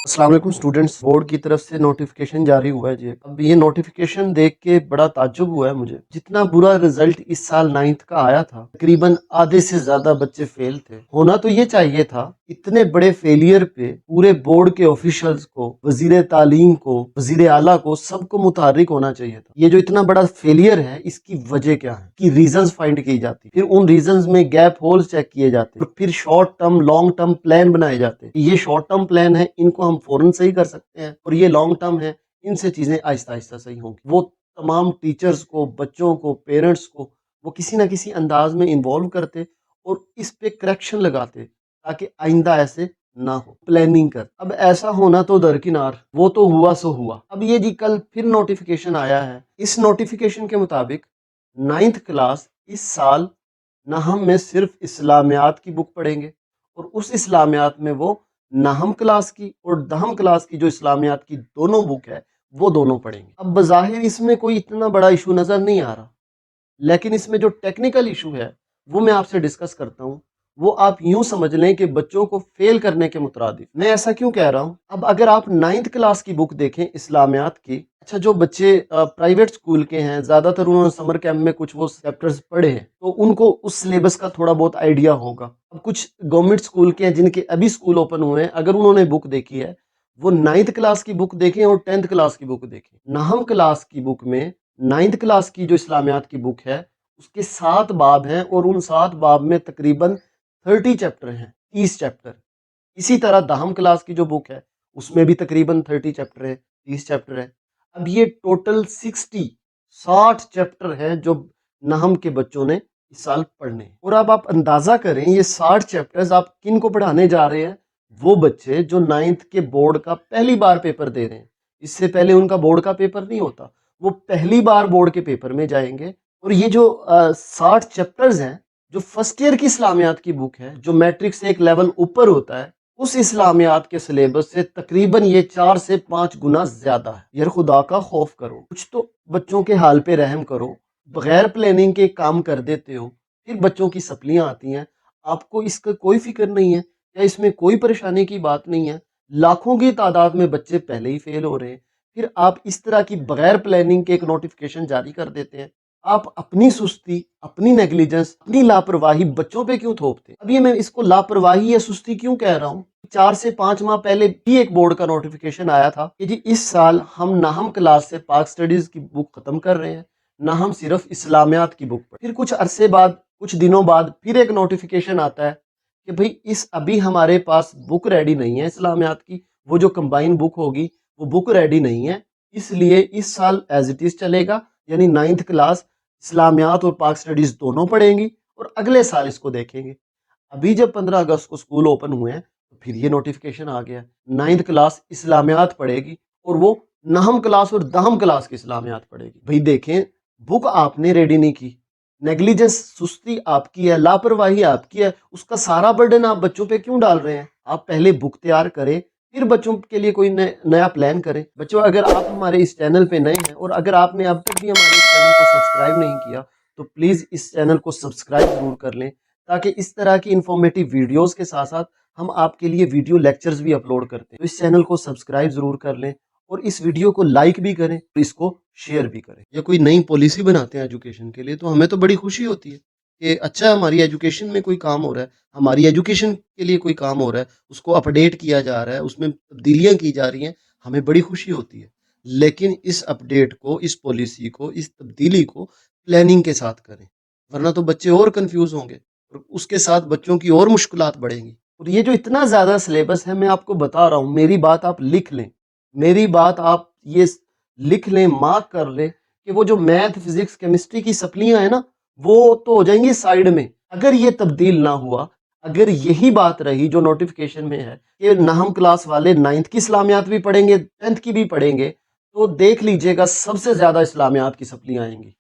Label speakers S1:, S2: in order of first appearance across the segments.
S1: अस्सलाम वालेकुम students, board की तरफ से नोटिफिकेशन जारी हुआ है जी। अब ये नोटिफिकेशन देख के बड़ा ताज्जुब हुआ है मुझे। जितना बुरा रिजल्ट इस साल 9th का आया था, तकरीबन आधे से ज्यादा बच्चे फेल थे। होना तो ये चाहिए था, इतने बड़े फेलियर पे पूरे बोर्ड के ऑफिशियल्स को, वजीर तालीम को, वजीर आला को, सबको मुतहर्रिक होना चाहिए था। ये जो इतना बड़ा फेलियर है, इसकी वजह क्या है, कि रीजंस फाइंड की जाती, फिर उन रीजंस में गैप होल्स चेक किए जाते, और फिर short term long term plan बनाए जाते। ये शॉर्ट टर्म प्लान है, इनको हम फौरन सही कर सकते हैं, और ये लॉन्ग टर्म है, इनसे चीजें आहिस्ता आहिस्ता सही होंगी। वो तमाम टीचर्स को, बच्चों को, पेरेंट्स को वो किसी ना किसी अंदाज में इन्वॉल्व करते और इस पे करेक्शन लगाते, ताकि आइंदा ऐसे ना हो। प्लानिंग कर, अब ऐसा होना तो दरकिनार, वो तो हुआ सो हुआ। अब ये जी कल फिर नोटिफिकेशन आया है। इस नोटिफिकेशन के मुताबिक 9th क्लास इस साल नहम में सिर्फ इस्लामियात की बुक पढ़ेंगे, और उस इस्लामियात में वो नहम क्लास की और दहम क्लास की जो इस्लामियात की दोनों बुक है, वो दोनों पढ़ेंगे। अब बज़ाहिर इसमें कोई इतना बड़ा इशू नजर नहीं आ रहा, लेकिन इसमें जो टेक्निकल इशू है वो मैं आपसे डिस्कस करता हूँ। वो आप यूं समझ लें कि बच्चों को फेल करने के मुतरादिफ। मैं ऐसा क्यों कह रहा हूँ, अब अगर आप 9th क्लास की बुक देखें इस्लामियात की, अच्छा जो बच्चे प्राइवेट स्कूल के हैं, ज्यादातर उन्होंने समर कैंप में कुछ वो चैप्टर्स पढ़े हैं, तो उनको उस सिलेबस का थोड़ा बहुत आइडिया होगा। अब कुछ गवर्नमेंट स्कूल के हैं जिनके अभी स्कूल ओपन हुए हैं, अगर उन्होंने बुक देखी है, वो 9th क्लास की बुक देखें और 10th क्लास की बुक देखें। नहम क्लास की बुक में 9th क्लास की जो इस्लामियात की बुक है, उसके 7 बाब हैं, और उन 7 बाब में तकरीबन 30 चैप्टर हैं, 30 चैप्टर। इसी तरह दहम क्लास की जो बुक है, उसमें भी तकरीबन 30 चैप्टर है, 30 चैप्टर है। अब ये टोटल 60 चैप्टर हैं जो नहम के बच्चों ने इस साल पढ़ने हैं। और अब आप अंदाजा करें, ये 60 चैप्टर्स आप किन को पढ़ाने जा रहे हैं? वो बच्चे जो 9th के बोर्ड का पहली बार पेपर दे रहे हैं। इससे पहले उनका बोर्ड का पेपर नहीं होता, वो पहली बार बोर्ड के पेपर में जाएंगे। और ये जो 60 चैप्टर्स हैं, जो फर्स्ट ईयर की इस्लामियात की बुक है, जो मैट्रिक से एक लेवल ऊपर होता है, उस इस्लामियात के सिलेबस से तकरीबन ये 4 से 5 गुना ज्यादा है। यार खुदा का खौफ करो, कुछ तो बच्चों के हाल पे रहम करो। बगैर प्लानिंग के काम कर देते हो, फिर बच्चों की सप्लियां आती हैं, आपको इसका कोई फिक्र नहीं है, या इसमें कोई परेशानी की बात नहीं है। लाखों की तादाद में बच्चे पहले ही फेल हो रहे हैं, फिर आप इस तरह की बगैर प्लानिंग के एक नोटिफिकेशन जारी कर देते हैं। आप अपनी सुस्ती, अपनी नेग्लिजेंस, अपनी लापरवाही बच्चों पे क्यों थोपते हैं? अब ये मैं इसको लापरवाही या सुस्ती क्यों कह रहा हूँ, 4 से 5 माह पहले भी एक बोर्ड का नोटिफिकेशन आया था कि जी इस साल हम नाहम क्लास से पाक स्टडीज की बुक खत्म कर रहे हैं, ना हम सिर्फ इस्लामियात की बुक पर। फिर कुछ अरसे बाद, कुछ दिनों बाद फिर एक नोटिफिकेशन आता है कि भाई इस अभी हमारे पास बुक रेडी नहीं है इस्लामियात की, वो जो कंबाइन बुक होगी वो बुक रेडी नहीं है, इसलिए इस साल एज इट इज चलेगा, यानी 9th क्लास इस्लामियात और पाक स्टडीज दोनों पढ़ेंगी, और अगले साल इसको देखेंगे। अभी जब 15 अगस्त को स्कूल ओपन हुए हैं, तो फिर ये नोटिफिकेशन आ गया, 9th क्लास इस्लामियात पढ़ेगी, और वो नहम क्लास और दहम क्लास की इस्लामियात पढ़ेगी। भाई देखें, बुक आपने रेडी नहीं की, नेग्लिजेंस, सुस्ती आपकी है, लापरवाही आपकी है, उसका सारा बर्डन आप बच्चों पे क्यों डाल रहे हैं? आप पहले बुक तैयार करें, फिर बच्चों के लिए कोई नया प्लान करें। बच्चों, अगर आप हमारे इस चैनल पे नए हैं, और अगर आपने अब तक भी हमारे इस चैनल को सब्सक्राइब नहीं किया, तो प्लीज़ इस चैनल को सब्सक्राइब जरूर कर लें, ताकि इस तरह की इंफॉर्मेटिव वीडियोस के साथ साथ हम आपके लिए वीडियो लेक्चर्स भी अपलोड करते हैं। तो इस चैनल को सब्सक्राइब जरूर कर लें, और इस वीडियो को लाइक भी करें, और इसको शेयर भी करें। या कोई नई पॉलिसी बनाते हैं एजुकेशन के लिए, तो हमें तो बड़ी खुशी होती है कि अच्छा हमारी एजुकेशन में कोई काम हो रहा है, हमारी एजुकेशन के लिए कोई काम हो रहा है, उसको अपडेट किया जा रहा है, उसमें तब्दीलियां की जा रही हैं, हमें बड़ी खुशी होती है। लेकिन इस अपडेट को, इस पॉलिसी को, इस तब्दीली को प्लानिंग के साथ करें, वरना तो बच्चे और कंफ्यूज होंगे, और उसके साथ बच्चों की और मुश्किलात बढ़ेंगी। और ये जो इतना ज्यादा सिलेबस है, मैं आपको बता रहा हूँ, मेरी बात आप लिख लें, मेरी बात आप ये लिख लें, मार्क कर लें, कि वो जो मैथ, फिजिक्स, केमिस्ट्री की सप्लियां है ना, वो तो हो जाएंगी साइड में। अगर ये तब्दील ना हुआ, अगर यही बात रही जो नोटिफिकेशन में है कि नहम क्लास वाले 9th की इस्लामियात भी पढ़ेंगे, 10th की भी पढ़ेंगे, तो देख लीजिएगा सबसे ज्यादा इस्लामियात की सप्लियां आएंगी।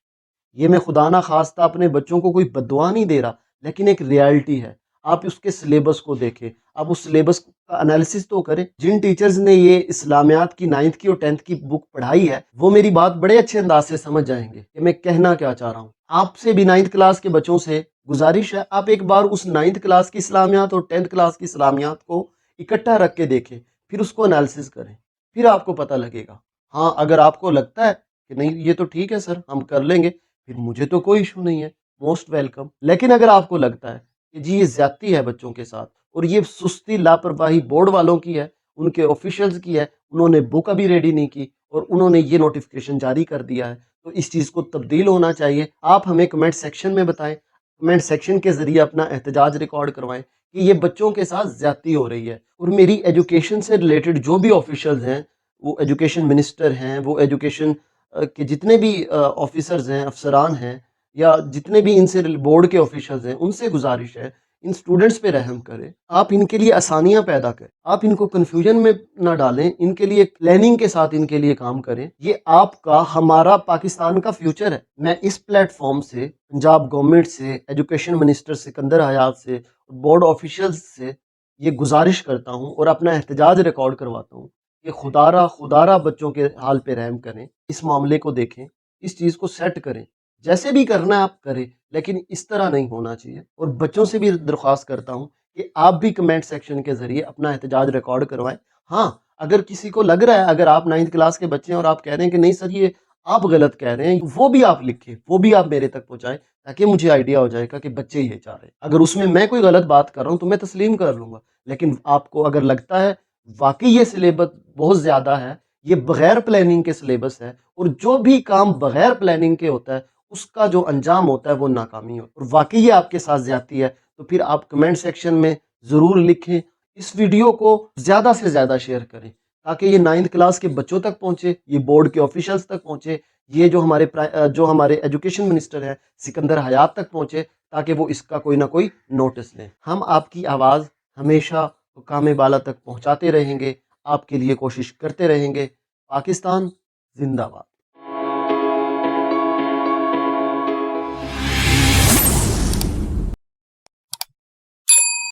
S1: ये मैं खुदा ना खास्ता अपने बच्चों को कोई बद्दुआ नहीं दे रहा, लेकिन एक रियलिटी है। आप उसके सिलेबस को देखें, आप उस सिलेबस का एनालिसिस तो करें। जिन टीचर्स ने ये इस्लामियात की 9th की और 10th की बुक पढ़ाई है, वो मेरी बात बड़े अच्छे अंदाज से समझ जाएंगे कि मैं कहना क्या चाह रहा हूँ। आपसे भी 9th क्लास के बच्चों से गुजारिश है, आप एक बार उस 9th क्लास की इस्लामियात और 10th क्लास की इस्लामियात को इकट्ठा रख के देखें फिर उसको एनालिसिस करें, फिर आपको पता लगेगा। हाँ, अगर आपको लगता है कि नहीं ये तो ठीक है सर, हम कर लेंगे, फिर मुझे तो कोई इशू नहीं है, मोस्ट वेलकम। लेकिन अगर आपको लगता है कि जी ये ज्यादती है बच्चों के साथ और ये सुस्ती लापरवाही बोर्ड वालों की है, उनके ऑफिशियल्स की है, उन्होंने बुक अभी रेडी नहीं की और उन्होंने ये नोटिफिकेशन जारी कर दिया है, तो इस चीज़ को तब्दील होना चाहिए। आप हमें कमेंट सेक्शन में बताएं, कमेंट सेक्शन के ज़रिए अपना एहतजाज रिकॉर्ड करवाएं कि ये बच्चों के साथ ज़्यादती हो रही है। और मेरी एजुकेशन से रिलेटेड जो भी ऑफिशियल्स हैं, वो एजुकेशन मिनिस्टर हैं, वो एजुकेशन के जितने भी ऑफिसर्स हैं, अफसरान हैं, या जितने भी इनसे बोर्ड के ऑफिशियल्स हैं, उनसे गुजारिश है इन स्टूडेंट्स पे रहम करें। आप इनके लिए आसानियां पैदा करें, आप इनको कंफ्यूजन में ना डालें, इनके लिए प्लानिंग के साथ इनके लिए काम करें। ये आपका, हमारा, पाकिस्तान का फ्यूचर है। मैं इस प्लेटफॉर्म से पंजाब गवर्नमेंट से, एजुकेशन मिनिस्टर सिकंदर हयात से, बोर्ड ऑफिशियल्स से ये गुजारिश करता हूँ और अपना एहतजाज रिकॉर्ड करवाता हूँ कि खुदारा खुदारा बच्चों के हाल पे रहम करें, इस मामले को देखें, इस चीज़ को सेट करें। जैसे भी करना है आप करें, लेकिन इस तरह नहीं होना चाहिए। और बच्चों से भी दरख्वास्त करता हूँ कि आप भी कमेंट सेक्शन के जरिए अपना एहतजाज रिकॉर्ड करवाएं। हाँ, अगर किसी को लग रहा है, अगर आप 9th क्लास के बच्चे हैं और आप कह रहे हैं कि नहीं सर ये आप गलत कह रहे हैं, वो भी आप लिखें, वो भी आप मेरे तक पहुंचाएं, ताकि मुझे आइडिया हो जाएगा कि बच्चे ये चाह रहे हैं। अगर उसमें मैं कोई गलत बात कर रहा हूँ तो मैं तस्लीम कर लूंगा, लेकिन आपको अगर लगता है वाकई ये सिलेबस बहुत ज्यादा है, ये बगैर प्लानिंग के सिलेबस है, और जो भी काम बगैर प्लानिंग के होता है उसका जो अंजाम होता है वो नाकामी हो, और वाकई ये आपके साथ ज्यादती है, तो फिर आप कमेंट सेक्शन में जरूर लिखें। इस वीडियो को ज्यादा से ज्यादा शेयर करें ताकि ये 9th क्लास के बच्चों तक पहुंचे, ये बोर्ड के ऑफिशियल्स तक पहुंचे, ये जो हमारे एजुकेशन मिनिस्टर है सिकंदर हयात तक पहुंचे, ताकि वो इसका कोई ना कोई नोटिस लें। हम आपकी आवाज़ हमेशा कामे बाला तक पहुंचाते रहेंगे, आपके लिए कोशिश करते रहेंगे। पाकिस्तान जिंदाबाद।